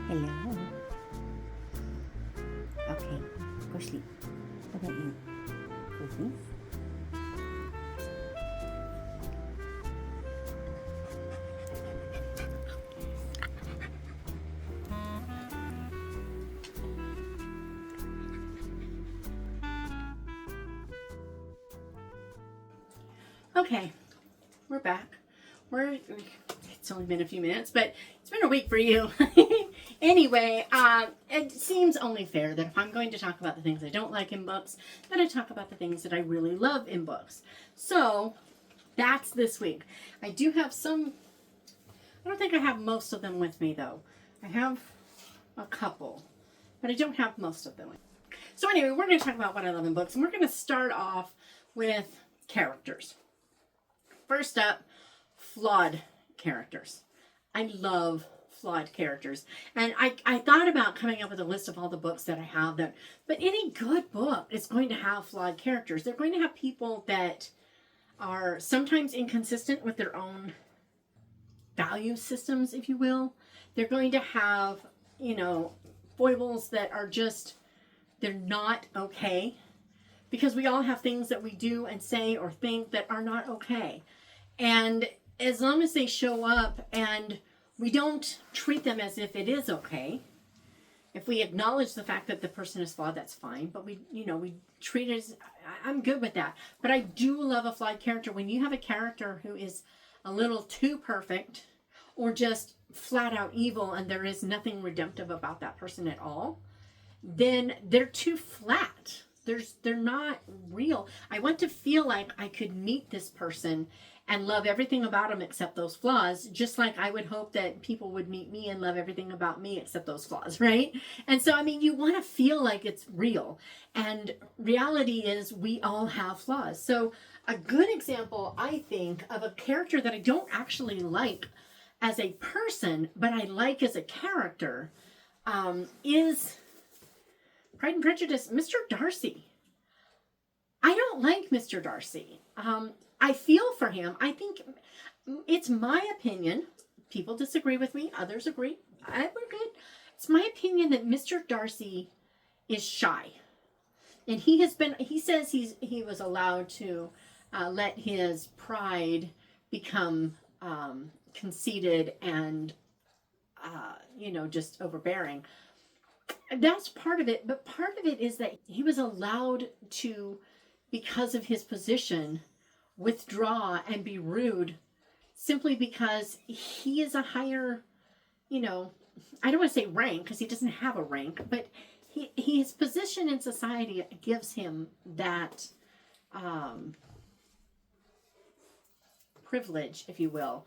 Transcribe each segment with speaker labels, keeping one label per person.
Speaker 1: Hello. Okay, go sleep. What about you? Sleeping? Okay, we're back. It's only been a few minutes, but it's been a week for you. Anyway, it seems only fair that if I'm going to talk about the things I don't like in books, that I talk about the things that I really love in books. So that's this week. I do have some, I don't think I have most of them with me though. I have a couple, but I don't have most of them. So anyway, we're going to talk about what I love in books, and we're going to start off with characters. First up, flawed characters. I love flawed characters. And I thought about coming up with a list of all the books that I have that, but any good book is going to have flawed characters. They're going to have people that are sometimes inconsistent with their own value systems, if you will. They're going to have, foibles that are just, they're not okay. Because we all have things that we do and say or think that are not okay. And as long as they show up and we don't treat them as if it is okay, if we acknowledge the fact that the person is flawed, that's fine. But we treat it as, I'm good with that. But I do love a flawed character. When you have a character who is a little too perfect or just flat out evil and there is nothing redemptive about that person at all, then they're too flat. They're not real. I want to feel like I could meet this person and love everything about them except those flaws, just like I would hope that people would meet me and love everything about me except those flaws, right? And so, you want to feel like it's real. And reality is we all have flaws. So a good example, I think, of a character that I don't actually like as a person, but I like as a character, is Pride and Prejudice, Mr. Darcy. I don't like Mr. Darcy. I feel for him. I think it's my opinion. People disagree with me. Others agree. We're good. It's my opinion that Mr. Darcy is shy. And he says he was allowed to let his pride become conceited and, just overbearing. That's part of it, but part of it is that he was allowed to, because of his position, withdraw and be rude simply because he is a higher, I don't want to say rank because he doesn't have a rank, but his position in society gives him that privilege, if you will.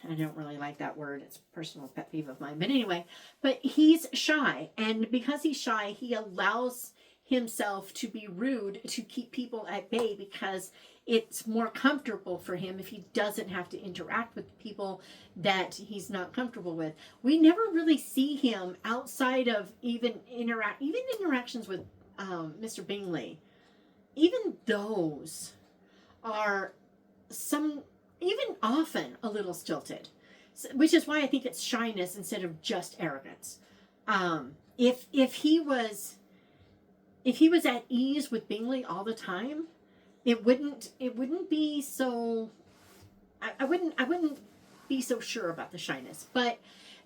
Speaker 1: I don't really like that word. It's a personal pet peeve of mine. But anyway, but he's shy. And because he's shy, he allows himself to be rude to keep people at bay because it's more comfortable for him if he doesn't have to interact with people that he's not comfortable with. We never really see him outside of even interactions with Mr. Bingley. Even those are even often a little stilted, which is why I think it's shyness instead of just arrogance. If he was at ease with Bingley all the time, it wouldn't be so. I wouldn't be so sure about the shyness. But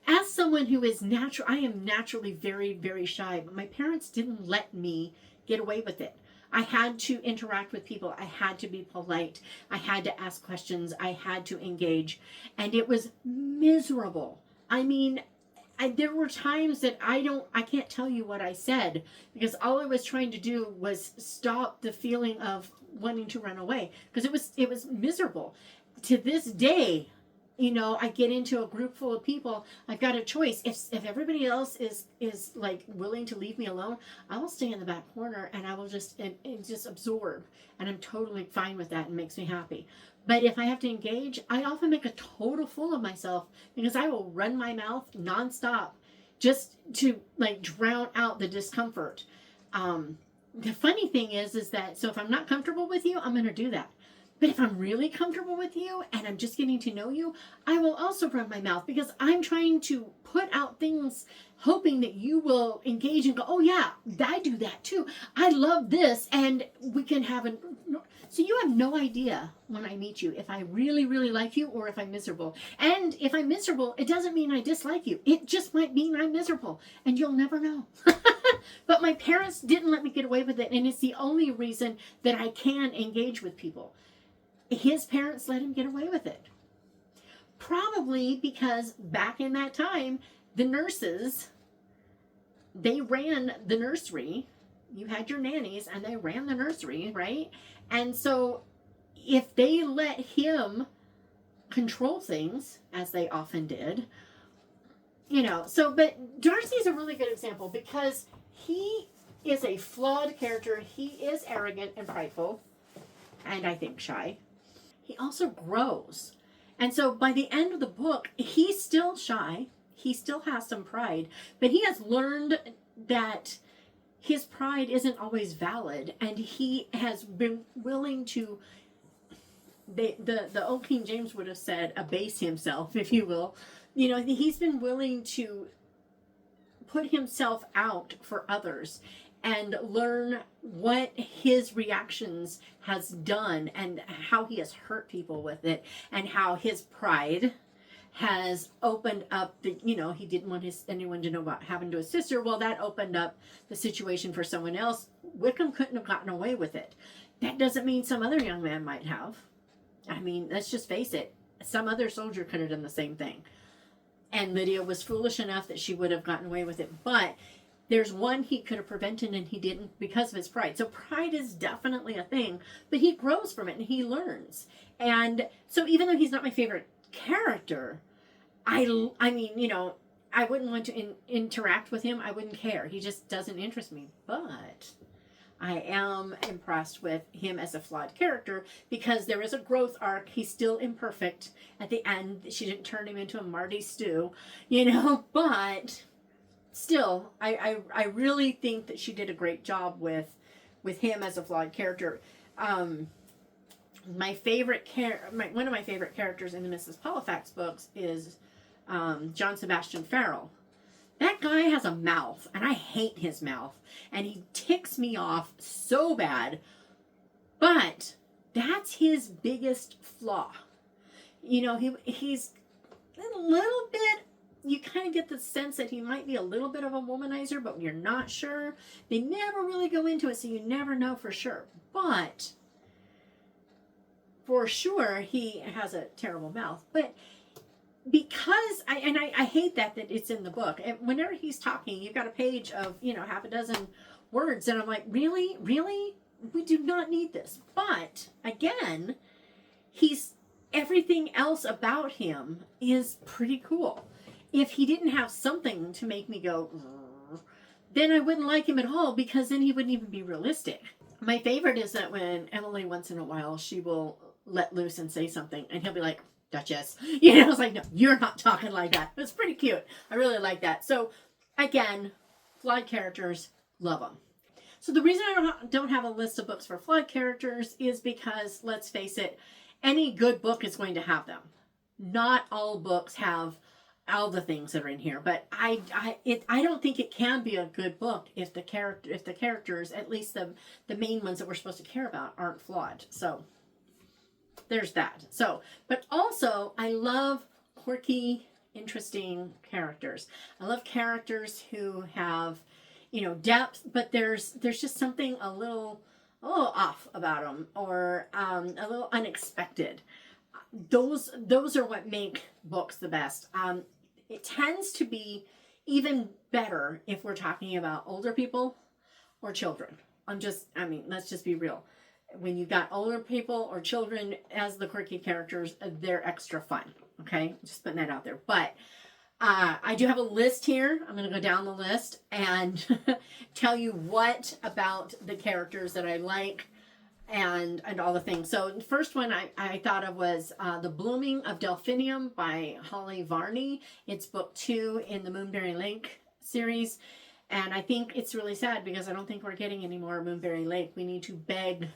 Speaker 1: as someone who is natural, I am naturally very, very shy. But my parents didn't let me get away with it. I had to interact with people. I had to be polite. I had to ask questions. I had to engage. And it was miserable. There were times that I can't tell you what I said because all I was trying to do was stop the feeling of wanting to run away because it was miserable. To this day, I get into a group full of people. I've got a choice. If everybody else is like willing to leave me alone, I will stay in the back corner and I will just absorb. And I'm totally fine with that and makes me happy. But if I have to engage, I often make a total fool of myself because I will run my mouth nonstop just to drown out the discomfort. The funny thing is that so if I'm not comfortable with you, I'm going to do that. But if I'm really comfortable with you and I'm just getting to know you, I will also run my mouth because I'm trying to put out things hoping that you will engage and go, oh yeah, I do that too. I love this. And we can have an. So you have no idea when I meet you if I really, really like you or if I'm miserable. And if I'm miserable, it doesn't mean I dislike you. It just might mean I'm miserable. And you'll never know. But my parents didn't let me get away with it. And it's the only reason that I can engage with people. His parents let him get away with it. Probably because back in that time, the nurses, they ran the nursery. You had your nannies and they ran the nursery, right? And so if they let him control things, as they often did, but Darcy's a really good example because he is a flawed character. He is arrogant and prideful, and I think shy. He also grows. And so by the end of the book, he's still shy. He still has some pride, but he has learned that his pride isn't always valid. And he has been willing to, the old King James would have said, abase himself, if you will. He's been willing to put himself out for others and learn what his reactions has done and how he has hurt people with it and how his pride has opened up he didn't want anyone to know about having to his sister. Well, that opened up the situation for someone else. Wickham couldn't have gotten away with it. That doesn't mean some other young man might have. I mean, let's just face it. Some other soldier could have done the same thing. And Lydia was foolish enough that she would have gotten away with it. But there's one he could have prevented and he didn't because of his pride. So pride is definitely a thing, but he grows from it and he learns. And so even though he's not my favorite character, I mean, I wouldn't want to interact with him. I wouldn't care. He just doesn't interest me. But I am impressed with him as a flawed character because there is a growth arc. He's still imperfect. At the end, she didn't turn him into a Marty Stew, but still, I really think that she did a great job with him as a flawed character. One of my favorite characters in the Mrs. Polifax books is John Sebastian Farrell. That guy has a mouth, and I hate his mouth, and he ticks me off so bad, but that's his biggest flaw. He's a little bit, you kind of get the sense that he might be a little bit of a womanizer, but you're not sure. They never really go into it, so you never know for sure. But for sure, he has a terrible mouth. But because I hate that it's in the book. And whenever he's talking, you've got a page of, half a dozen words. And I'm like, really? We do not need this. But again, everything else about him is pretty cool. If he didn't have something to make me go, then I wouldn't like him at all because then he wouldn't even be realistic. My favorite is that when Emily, once in a while, she will let loose and say something and he'll be like, Duchess. I was like, no, you're not talking like that. It's pretty cute. I really like that. So again, flawed characters, love them. So the reason I don't have a list of books for flawed characters is because, let's face it, any good book is going to have them. Not all books have all the things that are in here, but I don't think it can be a good book if the characters, at least the main ones that we're supposed to care about, aren't flawed. So there's that. So, but also I love quirky, interesting characters. I love characters who have, depth, but there's just something a little off about them, or a little unexpected. Those are what make books the best. It tends to be even better if we're talking about older people or children. Let's just be real. When you've got older people or children as the quirky characters, they're extra fun. Okay, just putting that out there. But I do have a list here. I'm going to go down the list and tell you what about the characters that I like and all the things. So the first one I thought of was The Blooming of Delphinium by Holly Varney. It's book 2 in the Moonberry Lake series. And I think it's really sad because I don't think we're getting any more Moonberry Lake. We need to beg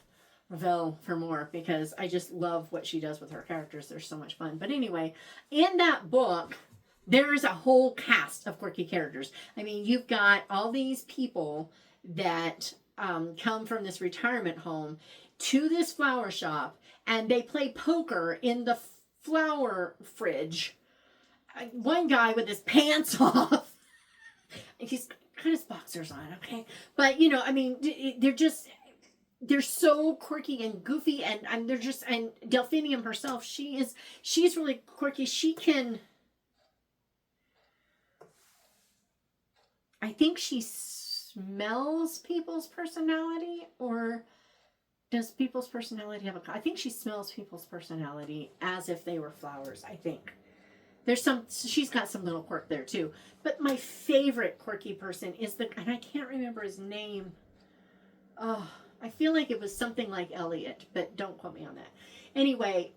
Speaker 1: Revell for more because I just love what she does with her characters. They're so much fun. But anyway, in that book, there's a whole cast of quirky characters. I mean, you've got all these people that come from this retirement home to this flower shop, and they play poker in the flower fridge. One guy with his pants off. He's got his boxers on, okay? But, you know, I mean, they're so quirky and goofy, and they're just, and Delphinium herself, she's really quirky. I think she smells people's personality, or does people's personality have I think she smells people's personality as if they were flowers, I think. She's got some little quirk there too. But my favorite quirky person is and I can't remember his name. Oh, I feel like it was something like Elliot, but don't quote me on that. Anyway,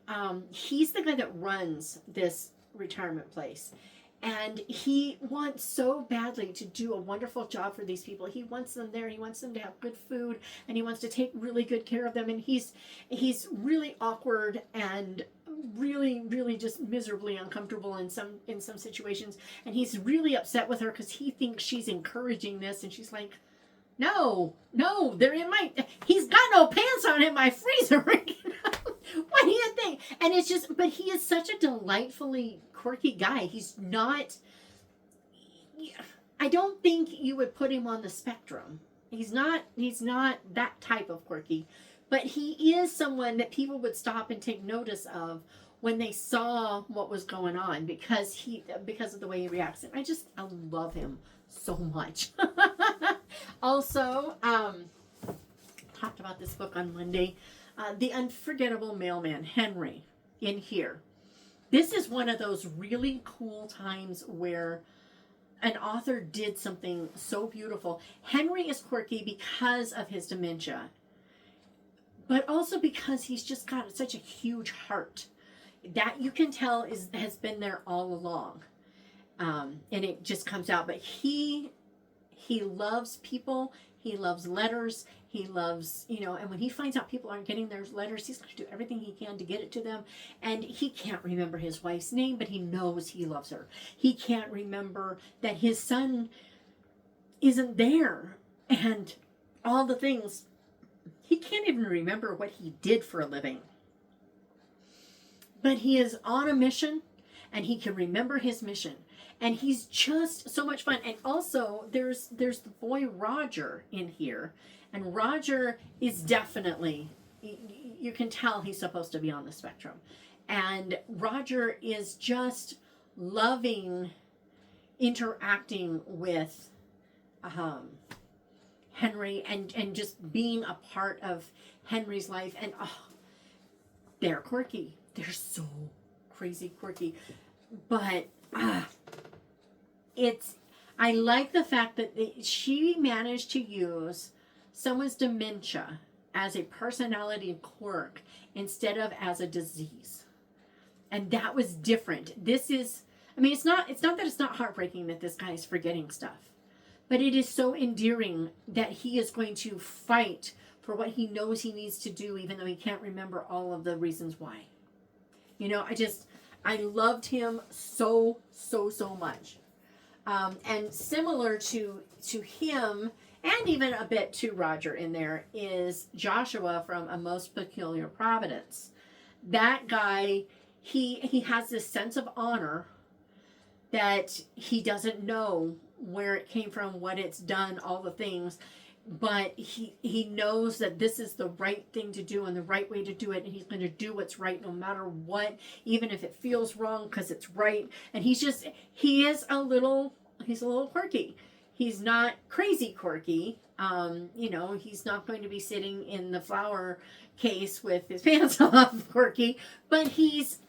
Speaker 1: he's the guy that runs this retirement place. And he wants so badly to do a wonderful job for these people. He wants them there. He wants them to have good food, and he wants to take really good care of them. And he's really awkward and really, really just miserably uncomfortable in some situations. And he's really upset with her because he thinks she's encouraging this, and she's like, no, they're in my. He's got no pants on in my freezer. What do you think? And it's just, but he is such a delightfully quirky guy. He's not, I don't think you would put him on the spectrum. He's not that type of quirky, but he is someone that people would stop and take notice of when they saw what was going on because of the way he reacts. And I love him so much. Also, talked about this book on Monday. The Unforgettable Mailman, Henry, in here. This is one of those really cool times where an author did something so beautiful. Henry is quirky because of his dementia, but also because he's just got such a huge heart that you can tell has been there all along. And it just comes out. But he loves people. He loves letters. He loves, and when he finds out people aren't getting their letters, he's going to do everything he can to get it to them. And he can't remember his wife's name, but he knows he loves her. He can't remember that his son isn't there and all the things. He can't even remember what he did for a living. But he is on a mission, and he can remember his mission. And he's just so much fun. And also, there's the boy Roger in here. And Roger is definitely, you can tell he's supposed to be on the spectrum. And Roger is just loving interacting with Henry and just being a part of Henry's life. And they're quirky. They're so crazy quirky. But I like the fact that she managed to use someone's dementia as a personality quirk instead of as a disease. And that was different. It's not that it's not heartbreaking that this guy is forgetting stuff, but it is so endearing that he is going to fight for what he knows he needs to do, even though he can't remember all of the reasons why. I loved him so much. And similar to him, and even a bit to Roger in there, is Joshua from A Most Peculiar Providence. That guy, he has this sense of honor that he doesn't know where it came from, what it's done, all the things, but he knows that this is the right thing to do and the right way to do it, and he's going to do what's right no matter what, even if it feels wrong, because it's right. And he's a little quirky. He's not crazy quirky. He's not going to be sitting in the flower case with his pants off quirky, but he's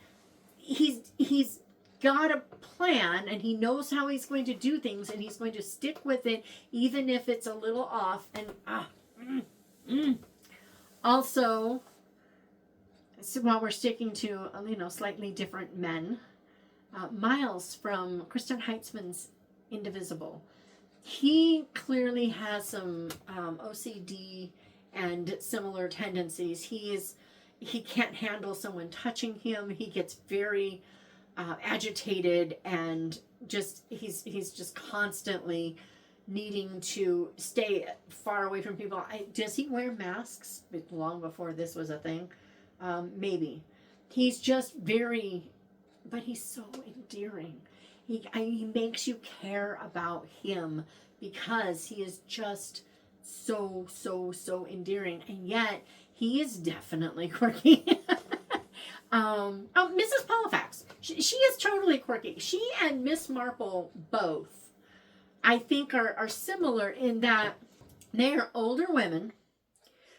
Speaker 1: got a plan, and he knows how he's going to do things, and he's going to stick with it even if it's a little off. And also, so while we're sticking to slightly different men, Miles from Kristen Heitzman's Indivisible, he clearly has some OCD and similar tendencies. He can't handle someone touching him. He gets very agitated, and he's just constantly needing to stay far away from people. Does he wear masks long before this was a thing? Maybe. He's just very, but he's so endearing. He makes you care about him because he is just so endearing, and yet he is definitely quirky. Mrs. Polifax, she is totally quirky. She and Miss Marple both, I think, are similar in that they are older women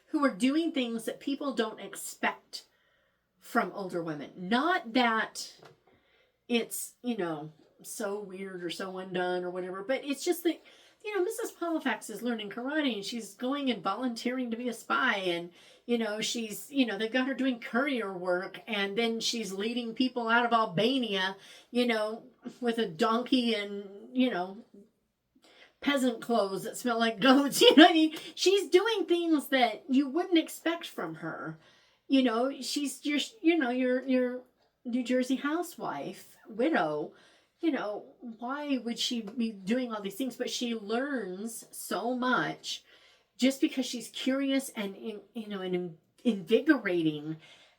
Speaker 1: who are doing things that people don't expect from older women. Not that it's, so weird or so undone or whatever, but it's just that, Mrs. Polifax is learning karate, and she's going and volunteering to be a spy, and, she's, they've got her doing courier work, and then she's leading people out of Albania, with a donkey and, peasant clothes that smell like goats. I mean? She's doing things that you wouldn't expect from her. She's your New Jersey housewife, widow. Why would she be doing all these things? But she learns so much just because she's curious and invigorating,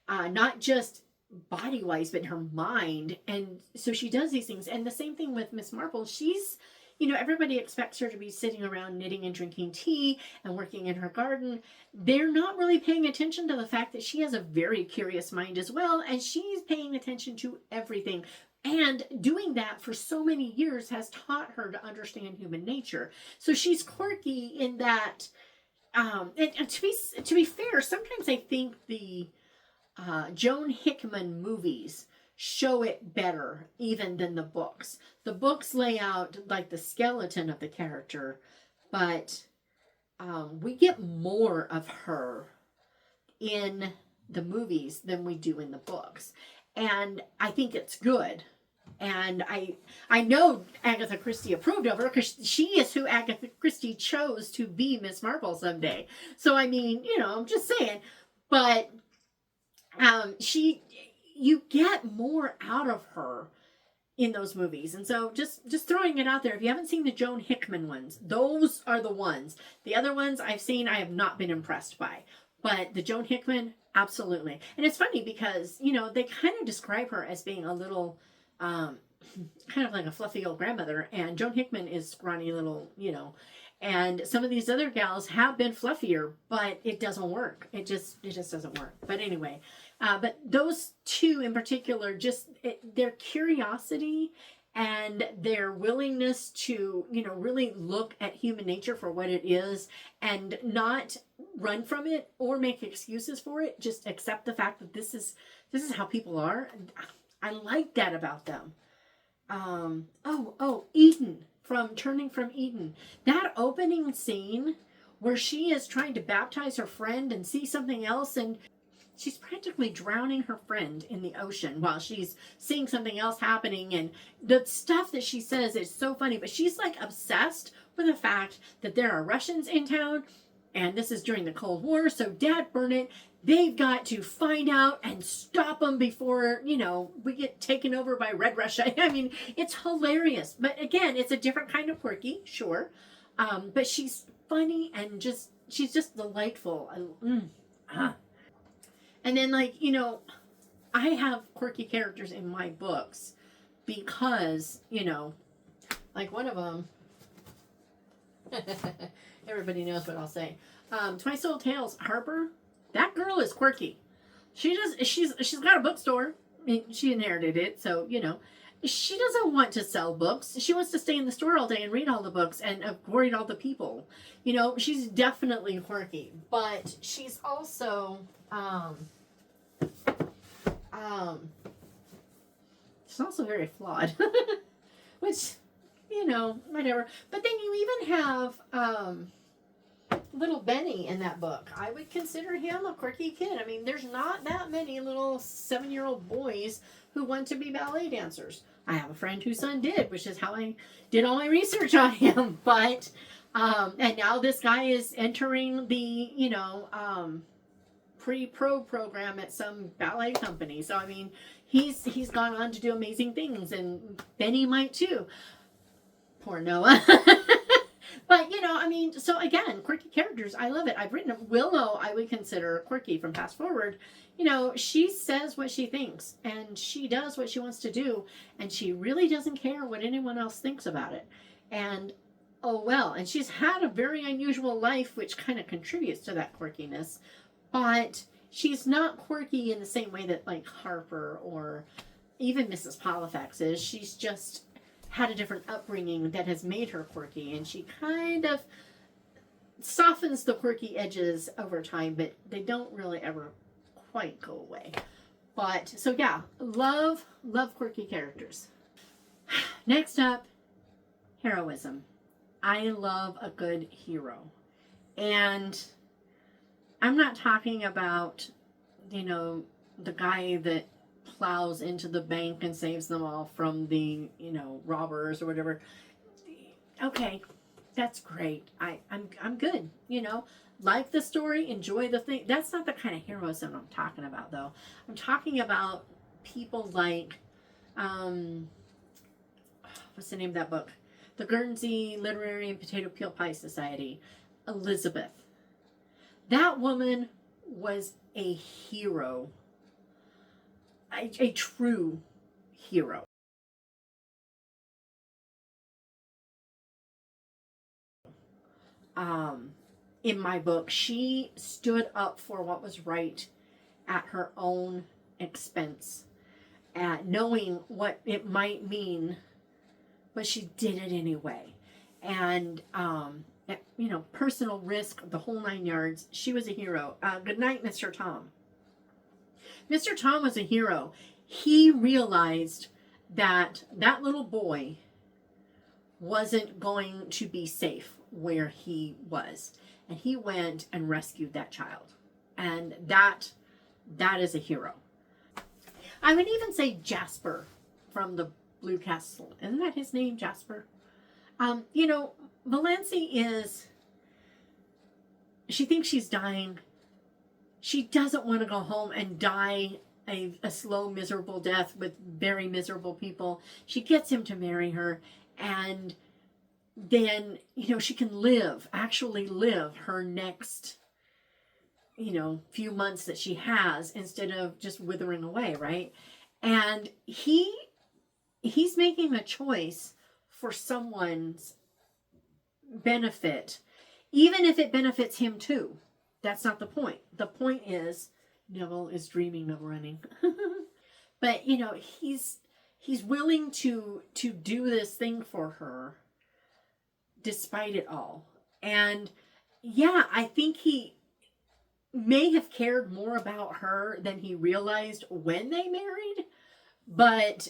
Speaker 1: not just body wise, but in her mind. And so she does these things. And the same thing with Miss Marple. She's, everybody expects her to be sitting around knitting and drinking tea and working in her garden. They're not really paying attention to the fact that she has a very curious mind as well. And she's paying attention to everything. And doing that for so many years has taught her to understand human nature. So she's quirky in that, and to be fair, sometimes I think the Joan Hickman movies show it better even than the books. The books lay out like the skeleton of the character, but we get more of her in the movies than we do in the books. And I think it's good. And I know Agatha Christie approved of her because she is who Agatha Christie chose to be Miss Marple someday. So, I mean, I'm just saying. But you get more out of her in those movies. And so just throwing it out there, if you haven't seen the Joan Hickman ones, those are the ones. The other ones I've seen, I have not been impressed by. But the Joan Hickman, absolutely. And it's funny because, they kind of describe her as being a little, kind of like a fluffy old grandmother. And Joan Hickman is scrawny little, and some of these other gals have been fluffier, but it doesn't work. It just doesn't work. But anyway, but those two in particular, their curiosity and their willingness to, really look at human nature for what it is and not run from it or make excuses for it. Just accept the fact that this is how people are. I like that about them. Eden from Turning from Eden. That opening scene where she is trying to baptize her friend and see something else, and she's practically drowning her friend in the ocean while she's seeing something else happening. And the stuff that she says is so funny, but she's like obsessed with the fact that there are Russians in town, and this is during the Cold War, so dad burn it. They've got to find out and stop them before, we get taken over by Red Russia. I mean, it's hilarious. But again, it's a different kind of quirky, sure. But she's funny and she's just delightful. And then, I have quirky characters in my books because, like one of them, everybody knows what I'll say. Twice Old Tales, Harper. That girl is quirky. She's got a bookstore. I mean, she inherited it, so, she doesn't want to sell books. She wants to stay in the store all day and read all the books and read all the people. She's definitely quirky, but she's also, she's also very flawed, which, whatever. But then you even have, little Benny in that book. I would consider him a quirky kid. I mean, there's not that many little 7-year-old boys who want to be ballet dancers. I have a friend whose son did, which is how I did all my research on him. But And now this guy is entering the, pre-pro program at some ballet company. So I mean, he's gone on to do amazing things, and Benny might too. Poor Noah. But I mean, so again, quirky characters, I love it. I've written Willow. I would consider quirky from Fast Forward. She says what she thinks, and she does what she wants to do, and she really doesn't care what anyone else thinks about it. And oh well, and she's had a very unusual life, which kind of contributes to that quirkiness. But she's not quirky in the same way that like Harper or even Mrs. Polifax is. She's just had a different upbringing that has made her quirky, and she kind of softens the quirky edges over time, but they don't really ever quite go away. But so yeah, love quirky characters. Next up, heroism. I love a good hero. And I'm not talking about, the guy that plows into the bank and saves them all from the, robbers or whatever. Okay, that's great. I'm good, Like the story, enjoy the thing. That's not the kind of heroism I'm talking about, though. I'm talking about people like, what's the name of that book? The Guernsey Literary and Potato Peel Pie Society. Elizabeth. That woman was a hero. A true hero. In my book, she stood up for what was right at her own expense, knowing what it might mean, but she did it anyway. And, personal risk, the whole 9 yards. She was a hero. Good night, Mr. Tom. Mr. Tom was a hero. He realized that that little boy wasn't going to be safe where he was. And he went and rescued that child. And that is a hero. I would even say Jasper from the Blue Castle. Isn't that his name, Jasper? Valancy she thinks she's dying. She doesn't want to go home and die a slow, miserable death with very miserable people. She gets him to marry her, and then, she can actually live her next, few months that she has instead of just withering away, right? And he's making a choice for someone's benefit, even if it benefits him too. That's not the point. The point is Neville is dreaming of running. But he's willing to do this thing for her despite it all. And yeah, I think he may have cared more about her than he realized when they married, but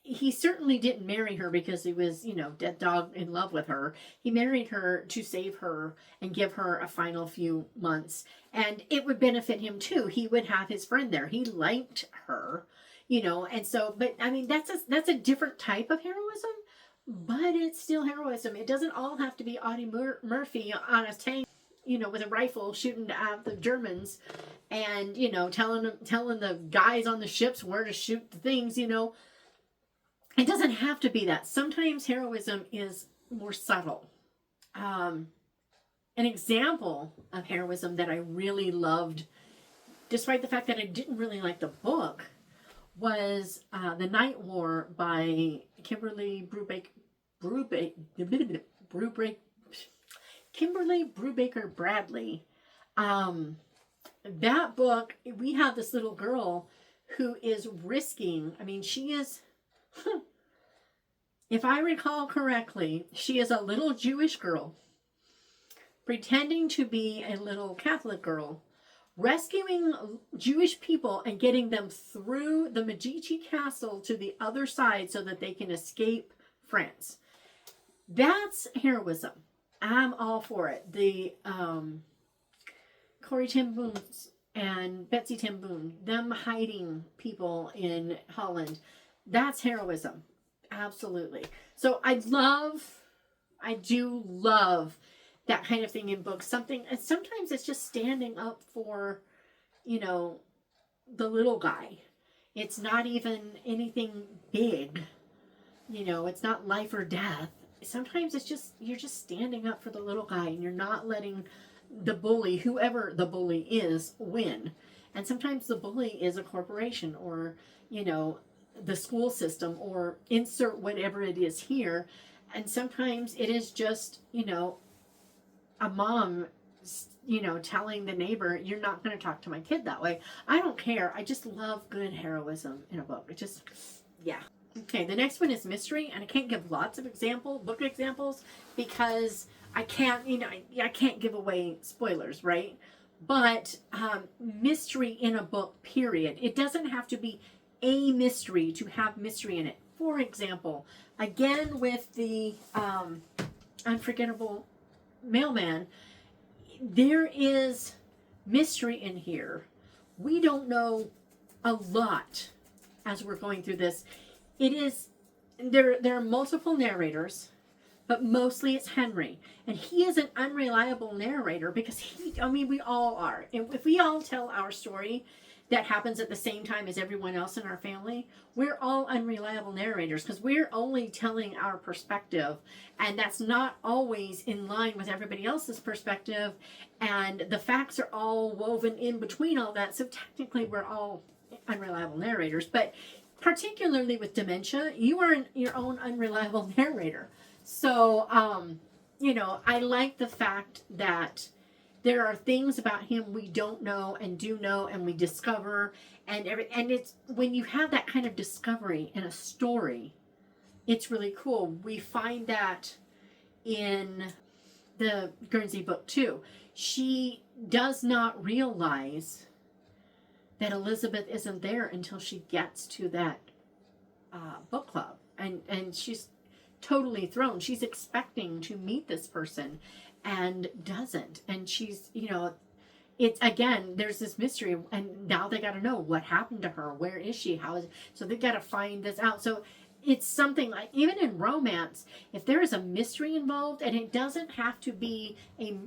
Speaker 1: he certainly didn't marry her because he was, dead dog in love with her. He married her to save her and give her a final few months. And it would benefit him too. He would have his friend there. He liked her, and so, but I mean, that's a different type of heroism, but it's still heroism. It doesn't all have to be Audie Murphy on a tank, with a rifle shooting at the Germans and, telling the guys on the ships where to shoot the things, It doesn't have to be that. Sometimes heroism is more subtle. An example of heroism that I really loved, despite the fact that I didn't really like the book, was The Night War by Kimberly Brubaker Bradley. That book, we have this little girl who is risking, she is, if I recall correctly, she is a little Jewish girl pretending to be a little Catholic girl, rescuing Jewish people and getting them through the Medici castle to the other side so that they can escape France. That's heroism. I'm all for it. The Corrie ten Boom and Betsy ten Boom, them hiding people in Holland, that's heroism. Absolutely. So I do love that kind of thing in books. Something, and sometimes it's just standing up for, you know, the little guy. It's not even anything big. You know, it's not life or death. Sometimes it's just, you're just standing up for the little guy and you're not letting the bully, whoever the bully is, win. And sometimes the bully is a corporation or, you know, the school system or insert whatever it is here. And sometimes it is just, you know, a mom, you know, telling the neighbor, you're not going to talk to my kid that way. I don't care. I just love good heroism in a book. It just, yeah. Okay, the next one is mystery, and I can't give lots of book examples, because I can't, you know, I can't give away spoilers, right? But mystery in a book, period. It doesn't have to be a mystery to have mystery in it. For example, again with the Unforgettable Mailman, there is mystery in here. We don't know a lot as we're going through this. It is, there are multiple narrators, but mostly it's Henry. And he is an unreliable narrator because we all are. If we all tell our story that happens at the same time as everyone else in our family, we're all unreliable narrators because we're only telling our perspective. And that's not always in line with everybody else's perspective. And the facts are all woven in between all that. So technically we're all unreliable narrators. But particularly with dementia, you are your own unreliable narrator. So, you know, I like the fact that there are things about him we don't know and do know, and we discover, and it's when you have that kind of discovery in a story, it's really cool. We find that in the Guernsey book too. She does not realize that Elizabeth isn't there until she gets to that book club, and she's totally thrown. She's expecting to meet this person and doesn't, and she's, you know, it's, again, there's this mystery, and now they got to know what happened to her, where is she, how is, so they got to find this out. So it's something like, even in romance, if there is a mystery involved, and it doesn't have to be a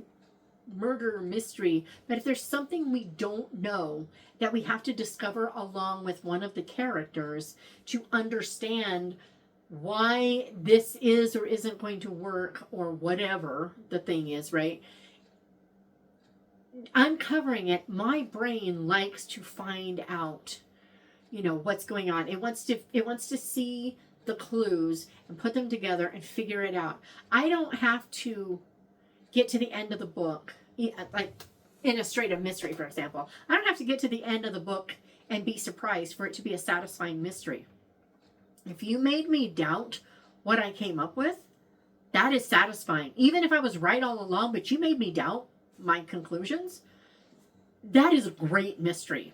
Speaker 1: murder mystery, but if there's something we don't know that we have to discover along with one of the characters to understand why this is or isn't going to work, or whatever the thing is, right? Uncovering it, my brain likes to find out, you know, what's going on. It wants to see the clues and put them together and figure it out. I don't have to get to the end of the book, like in a straight up mystery, for example. I don't have to get to the end of the book and be surprised for it to be a satisfying mystery. If you made me doubt what I came up with, that is satisfying. Even if I was right all along, but you made me doubt my conclusions, that is a great mystery.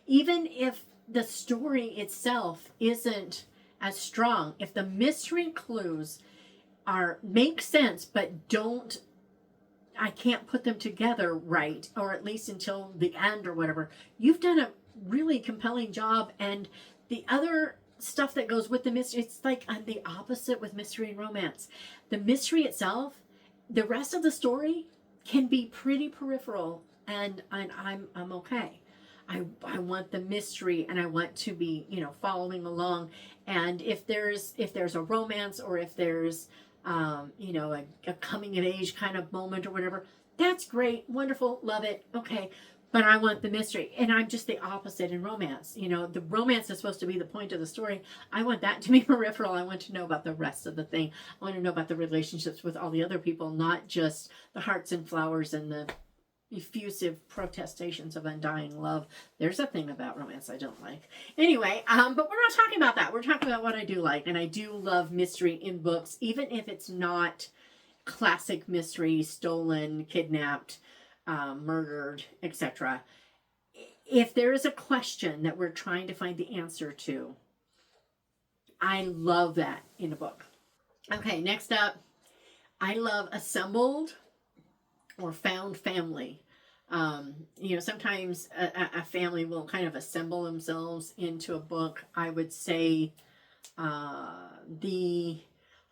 Speaker 1: Even if the story itself isn't as strong, if the mystery clues make sense, but I can't put them together right, or at least until the end or whatever, you've done a really compelling job. And the other stuff that goes with the mystery, it's like I'm the opposite with mystery and romance. The mystery itself, the rest of the story can be pretty peripheral, and I'm okay. I want the mystery, and I want to be, you know, following along. And if there's a romance, or if there's you know, a coming of age kind of moment or whatever, that's great, wonderful, love it, okay. But I want the mystery, and I'm just the opposite in romance. You know, the romance is supposed to be the point of the story. I want that to be peripheral. I want to know about the rest of the thing. I want to know about the relationships with all the other people, not just the hearts and flowers and the effusive protestations of undying love. There's a thing about romance I don't like. Anyway, but we're not talking about that. We're talking about what I do like, and I do love mystery in books, even if it's not classic mystery, stolen, kidnapped, murdered, etc. If there is a question that we're trying to find the answer to, I love that in a book. Okay, next up, I love assembled or found family. You know, sometimes a family will kind of assemble themselves into a book. I would say the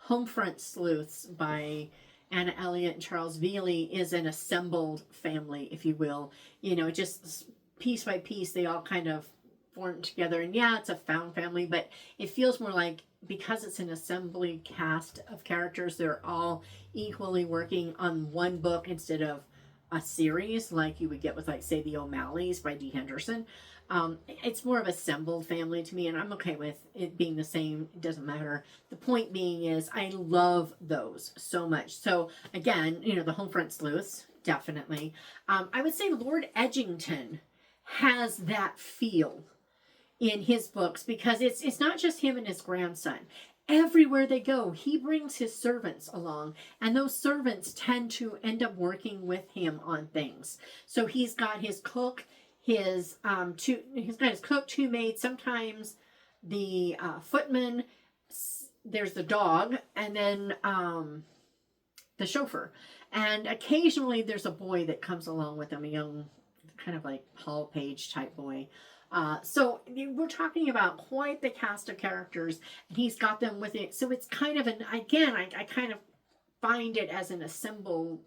Speaker 1: Homefront Sleuths by Anna Elliot and Charles Veely is an assembled family, if you will. Just piece by piece, they all kind of formed together. And yeah, it's a found family, but it feels more like, because it's an assembly cast of characters, they're all equally working on one book instead of a series like you would get with, like, say, the O'Malleys by Dee Henderson. It's more of assembled family to me, and I'm okay with it being the same. It doesn't matter. The point being is, I love those so much. So again, the Homefront Sleuths, definitely. I would say Lord Edgington has that feel in his books, because it's not just him and his grandson. Everywhere they go, he brings his servants along, and those servants tend to end up working with him on things. So he's got his cook, he's got his cook, two maids, sometimes the footman, there's the dog, and then the chauffeur. And occasionally there's a boy that comes along with him, a young, kind of like Hall Page type boy. So we're talking about quite the cast of characters, and he's got them with it. So it's kind of I kind of find it as an assembled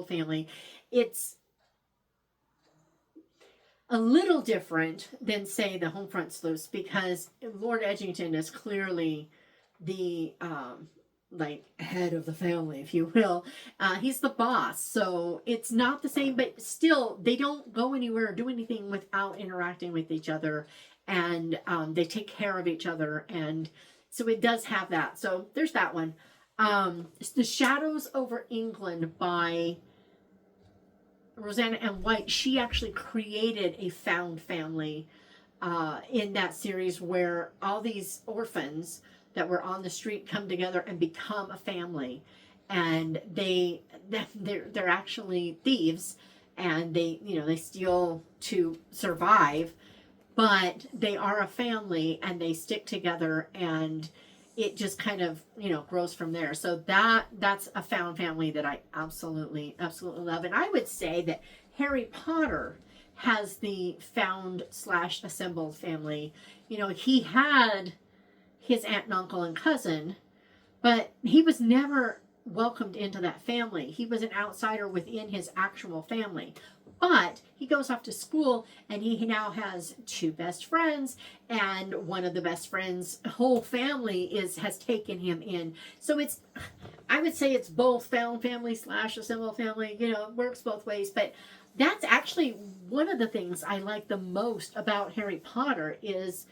Speaker 1: family. It's a little different than, say, the Homefront Sleuths, because Lord Edgington is clearly the head of the family, if you will. He's the boss, so it's not the same, but still, they don't go anywhere or do anything without interacting with each other, and they take care of each other, and so it does have that. So there's that one. The Shadows over England by Rosanna M. White. She actually created a found family in that series, where all these orphans that were on the street come together and become a family, and they're actually thieves, and they steal to survive, but they are a family and they stick together, and it just kind of grows from there. So that's a found family that I absolutely love. And I would say that Harry Potter has the found / assembled family. He had his aunt and uncle and cousin, but he was never welcomed into that family. He was an outsider within his actual family. But he goes off to school, and he now has two best friends, and one of the best friends' whole family has taken him in. So I would say it's both found family / assembled family. It works both ways. But that's actually one of the things I like the most about Harry Potter, is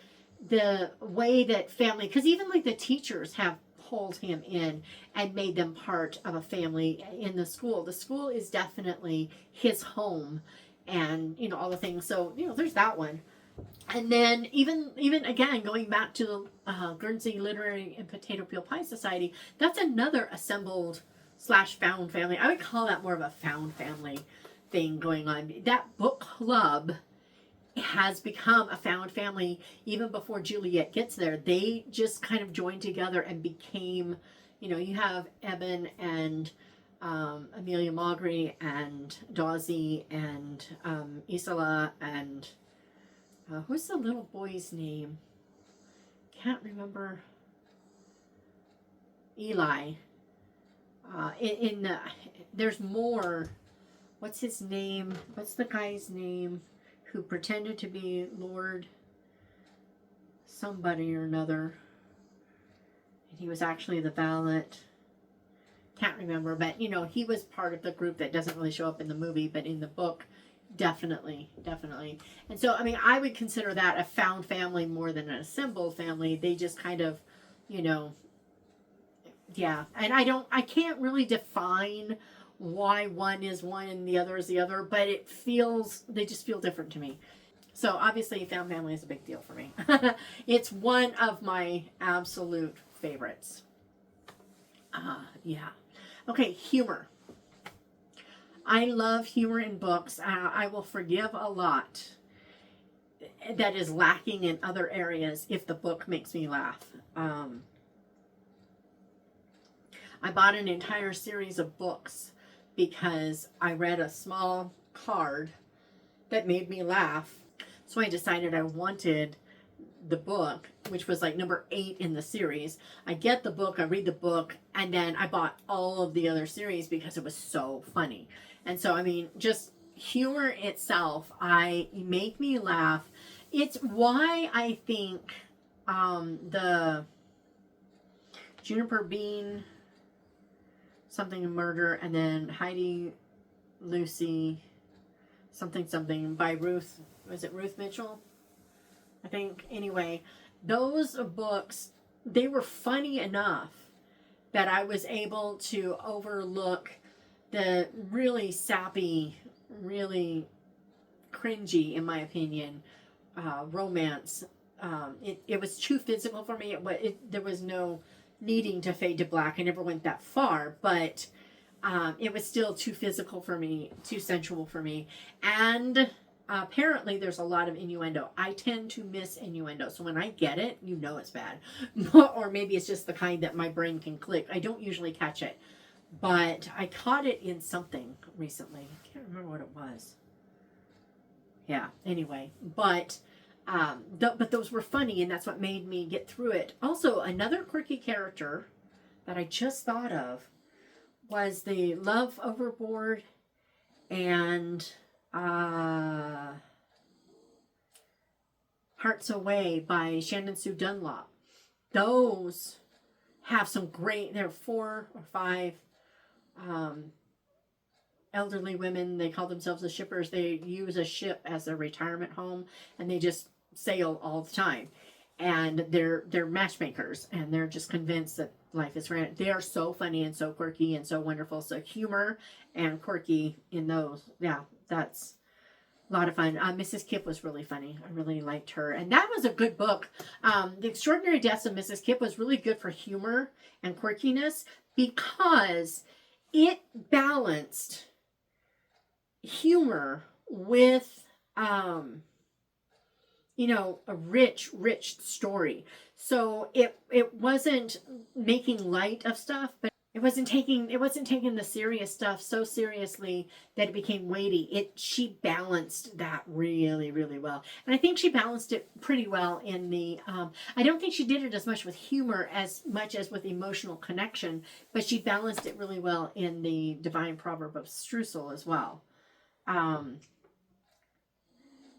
Speaker 1: the way that family, because even like the teachers have pulled him in and made them part of a family in the school. The school is definitely his home, and all the things. So there's that one. And then even again, going back to the Guernsey Literary and Potato Peel Pie Society, that's another assembled / found family. I would call that more of a found family thing going on. That book club has become a found family even before Juliet gets there. They just kind of joined together and became, you have Eben and Amelia Maury and Dawsey and Isola and who's the little boy's name? Can't remember. Eli. There's more. What's his name? What's the guy's name who pretended to be Lord somebody or another, and he was actually the valet? Can't remember, but he was part of the group that doesn't really show up in the movie, but in the book, definitely. And so, I would consider that a found family more than an assembled family. They just kind of, yeah. And I can't really define why one is one and the other is the other, but they just feel different to me. So obviously found family is a big deal for me. It's one of my absolute favorites. Yeah. Okay, humor. I love humor in books. I will forgive a lot that is lacking in other areas if the book makes me laugh. I bought an entire series of books because I read a small card that made me laugh. So I decided I wanted the book, which was like number 8 in the series. I get the book, I read the book, and then I bought all of the other series because it was so funny. And so, I mean, just humor itself, make me laugh. It's why I think the Juniper Bean something murder, and then Heidi Lucy something by Ruth, was it Ruth Mitchell? I think. Anyway, those books, they were funny enough that I was able to overlook the really sappy, really cringy, in my opinion, romance. It was too physical for me. There was no needing to fade to black. I never went that far, but it was still too physical for me, too sensual for me. And apparently there's a lot of innuendo. I tend to miss innuendo. So when I get it, you know it's bad. Or maybe it's just the kind that my brain can click. I don't usually catch it. But I caught it in something recently. I can't remember what it was. Yeah, anyway. But those were funny, and that's what made me get through it. Also, another quirky character that I just thought of was the Love Overboard and Hearts Away by Shannon Sue Dunlop. Those have some great, there are 4 or 5 elderly women. They call themselves the shippers. They use a ship as a retirement home, and they just sail all the time. And they're matchmakers, and they're just convinced that life is random. They are so funny and so quirky and so wonderful. So humor and quirky in those, yeah, that's a lot of fun. Mrs. Kipp was really funny. I really liked her. And that was a good book. The Extraordinary Deaths of Mrs. Kipp was really good for humor and quirkiness because it balanced humor with, a rich story. So it wasn't making light of stuff, but it wasn't taking the serious stuff so seriously that it became weighty. She balanced that really, really well. And I think she balanced it pretty well in the, I don't think she did it as much with humor as much as with emotional connection, but she balanced it really well in the Divine Proverb of Streusel as well.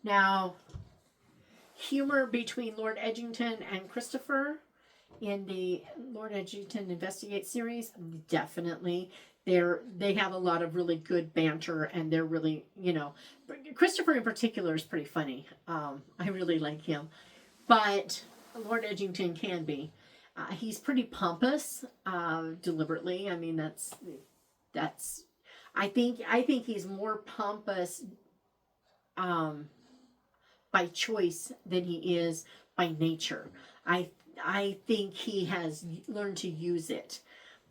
Speaker 1: Now, humor between Lord Edgington and Christopher in the Lord Edgington Investigate series, definitely. They have a lot of really good banter, and they're really, Christopher in particular is pretty funny. I really like him. But Lord Edgington can be. He's pretty pompous, deliberately. I mean, that's I think he's more pompous by choice than he is by nature. I think he has learned to use it.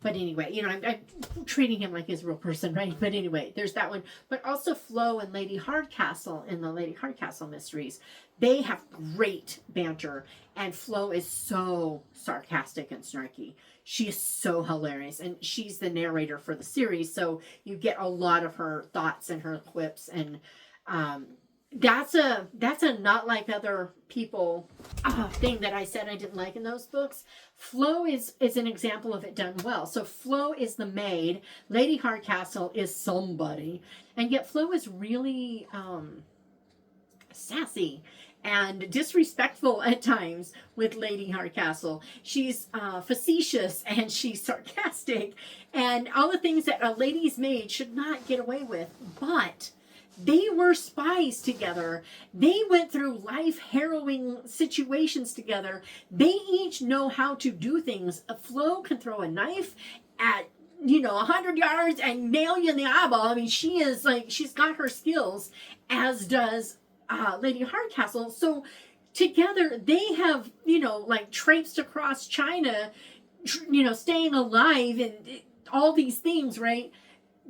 Speaker 1: But anyway, I'm treating him like he's a real person, right? But anyway, there's that one. But also Flo and Lady Hardcastle in the Lady Hardcastle mysteries. They have great banter. And Flo is so sarcastic and snarky. She is so hilarious. And she's the narrator for the series. So you get a lot of her thoughts and her quips. And that's a not like other people thing that I said I didn't like in those books. Flo is an example of it done well. So Flo is the maid. Lady Hardcastle is somebody. And yet Flo is really sassy and disrespectful at times with Lady Hardcastle. She's facetious and she's sarcastic and all the things that a lady's maid should not get away with. But they were spies together. They went through life-harrowing situations together. They each know how to do things. Flo can throw a knife at 100 yards and nail you in the eyeball. I mean, she's got her skills, as does Lady Hardcastle. So together they have, traipsed across China, staying alive and all these things, right?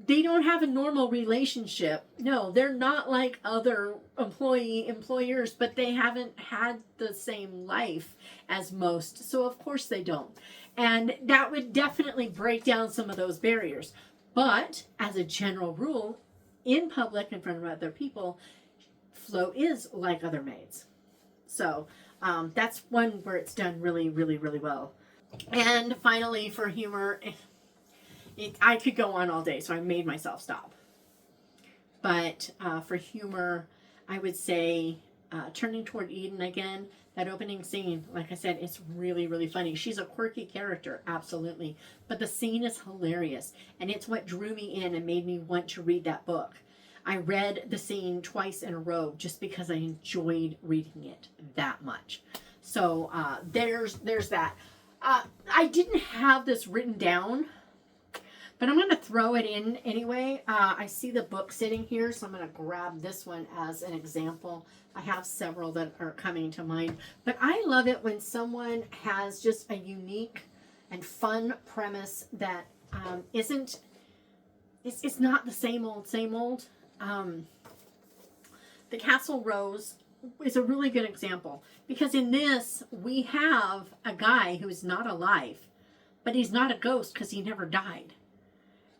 Speaker 1: They don't have a normal relationship. No, they're not like other employers, but they haven't had the same life as most. So of course they don't. And that would definitely break down some of those barriers. But as a general rule, in public, in front of other people, Flo is like other maids. So That's one where it's done really, really, really well. And finally, for humor, I could go on all day, so I made myself stop. But for humor, I would say Turning Toward Eden again. That opening scene, like I said, it's really, really funny. She's a quirky character, absolutely. But the scene is hilarious. And it's what drew me in and made me want to read that book. I read the scene twice in a row just because I enjoyed reading it that much. So there's that. I didn't have this written down, but I'm going to throw it in anyway. I see the book sitting here, so I'm going to grab this one as an example. I have several that are coming to mind. But I love it when someone has just a unique and fun premise that isn't, it's not the same old, same old. The Castle Rose is a really good example. Because in this, we have a guy who's not alive, but he's not a ghost because he never died.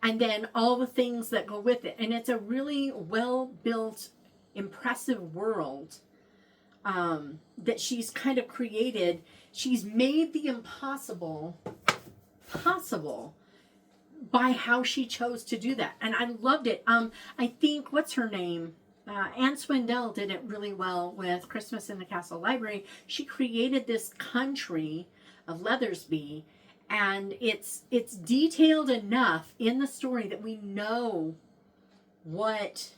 Speaker 1: And then all the things that go with it. And it's a really well-built, impressive world that she's kind of created. She's made the impossible possible by how she chose to do that. And I loved it. I think, what's her name? Anne Swindell did it really well with Christmas in the Castle Library. She created this country of Leathersby, and it's detailed enough in the story that we know what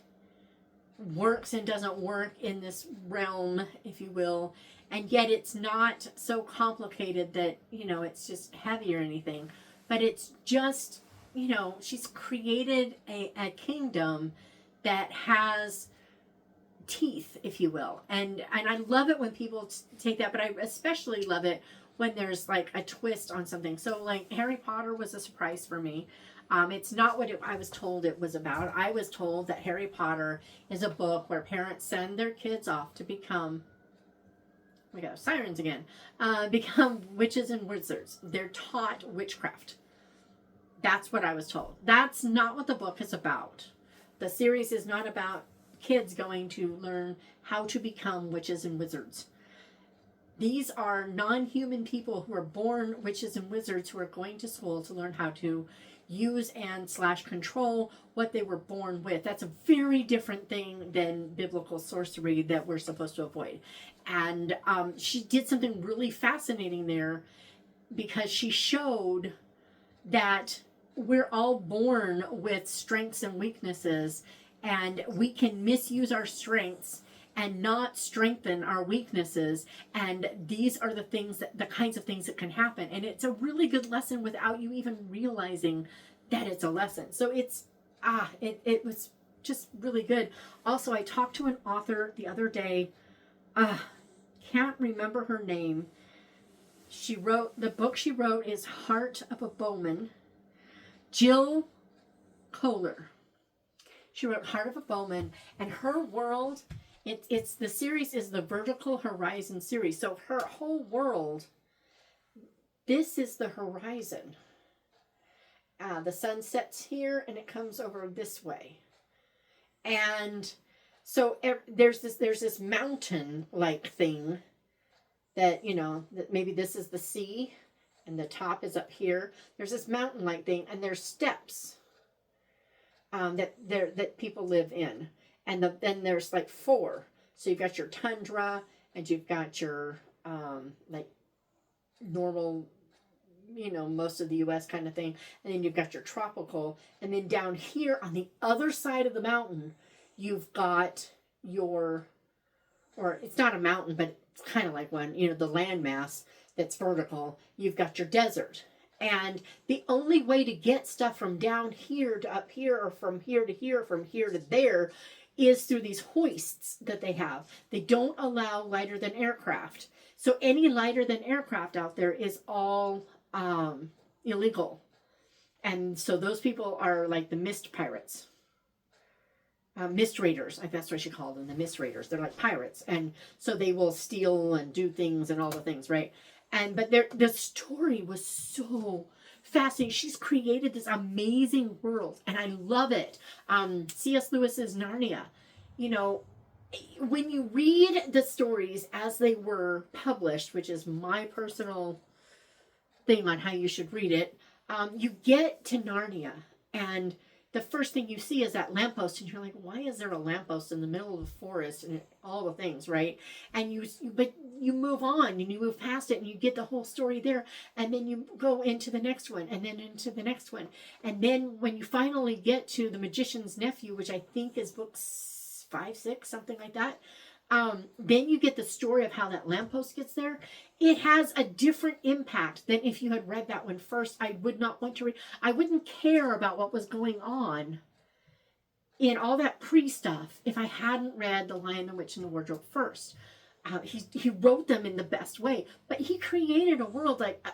Speaker 1: works and doesn't work in this realm, if you will, and yet it's not so complicated that, you know, it's just heavy or anything, but it's just, you know, she's created a kingdom that has teeth, if you will, and I love it when people take that, but I especially love it when there's like a twist on something. So like Harry Potter was a surprise for me. It's not what I was told it was about. I was told that Harry Potter is a book where parents send their kids off to become, we got sirens again, become witches and wizards. They're taught witchcraft. That's what I was told. That's not what the book is about. The series is not about kids going to learn how to become witches and wizards. These are non-human people who are born witches and wizards who are going to school to learn how to use and / control what they were born with. That's a very different thing than biblical sorcery that we're supposed to avoid. And she did something really fascinating there because she showed that we're all born with strengths and weaknesses, and we can misuse our strengths and not strengthen our weaknesses, and these are the things that, the kinds of things that can happen. And it's a really good lesson without you even realizing that it's a lesson. So it's it was just really good. Also, I talked to an author the other day, can't remember her name. She wrote, the book she wrote is Heart of a Bowman. Jill Kohler. She wrote Heart of a Bowman, and her world, it's the series is the Vertical Horizon series. So her whole world, this is the horizon. The sun sets here and it comes over this way. And so there's this mountain-like thing that, you know, that maybe this is the sea and the top is up here. There's this mountain-like thing, and there's steps that people live in. And then there's like 4. So you've got your tundra, and you've got your like normal, you know, most of the U.S. kind of thing. And then you've got your tropical. And then down here on the other side of the mountain, you've got your, or it's not a mountain, but it's kind of like one, you know, the landmass that's vertical. You've got your desert. And the only way to get stuff from down here to up here, or from here to here, from here to there, is through these hoists that they have. They don't allow lighter than aircraft. So any lighter than aircraft out there is all illegal. And so those people are like the mist pirates. Mist raiders, I think that's what you call them, the mist raiders. They're like pirates. And so they will steal and do things and all the things, right? But the story was so fascinating. She's created this amazing world, and I love it. C.S. Lewis's Narnia, you know, when you read the stories as they were published, which is my personal thing on how you should read it, you get to Narnia, and the first thing you see is that lamppost, and you're like, why is there a lamppost in the middle of the forest and all the things, right? And but you move on and you move past it and you get the whole story there, and then you go into the next one and then into the next one. And then when you finally get to The Magician's Nephew, which I think is book 5, 6, something like that, then you get the story of how that lamppost gets there. It has a different impact than if you had read that one first. I would not want to read. I wouldn't care about what was going on in all that pre-stuff if I hadn't read The Lion, the Witch, and the Wardrobe first. He wrote them in the best way, but he created a world like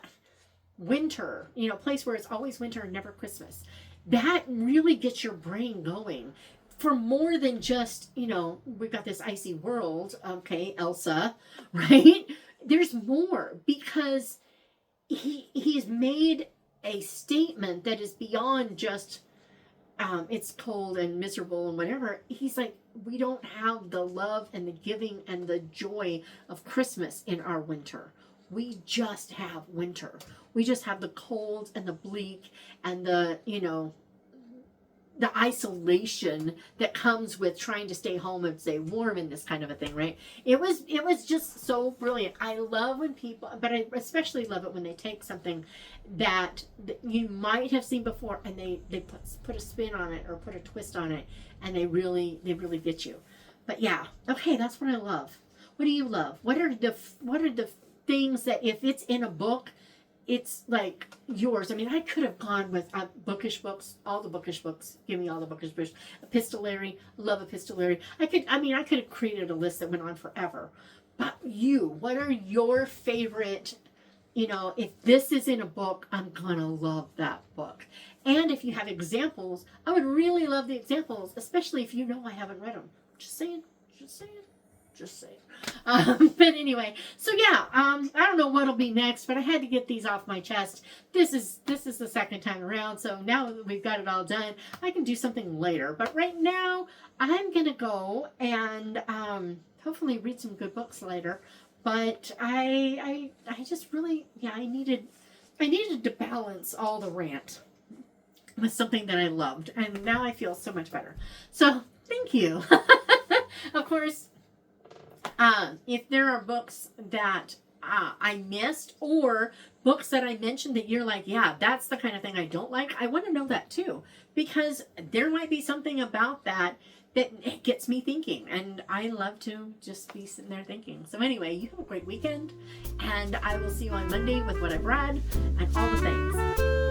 Speaker 1: winter, a place where it's always winter and never Christmas. That really gets your brain going. For more than just, we've got this icy world, okay, Elsa, right? There's more, because he's made a statement that is beyond just, it's cold and miserable and whatever. He's like, we don't have the love and the giving and the joy of Christmas in our winter. We just have winter. We just have the cold and the bleak and the isolation that comes with trying to stay home and stay warm and this kind of a thing, right? It was just so brilliant. I love when people, but I especially love it when they take something that you might have seen before and they put a spin on it or put a twist on it, and they really get you. But yeah, okay, that's what I love. What do you love? What are the things that if it's in a book, it's like yours? I mean, I could have gone with bookish books, all the bookish books. Give me all the bookish books. Epistolary, love epistolary. I could have created a list that went on forever. But what are your favorite, if this is in a book, I'm gonna love that book. And if you have examples, I would really love the examples, especially if I haven't read them. Just saying. But anyway, so yeah, I don't know what'll be next, but I had to get these off my chest. This is the second time around, so now that we've got it all done, I can do something later. But right now, I'm gonna go and hopefully read some good books later. But I just really, I needed to balance all the rant with something that I loved, and now I feel so much better. So thank you. Of course. If there are books that I missed, or books that I mentioned that you're like, yeah, that's the kind of thing I don't like, I want to know that too, because there might be something about that gets me thinking, and I love to just be sitting there thinking. So anyway, you have a great weekend, and I will see you on Monday with what I've read and all the things.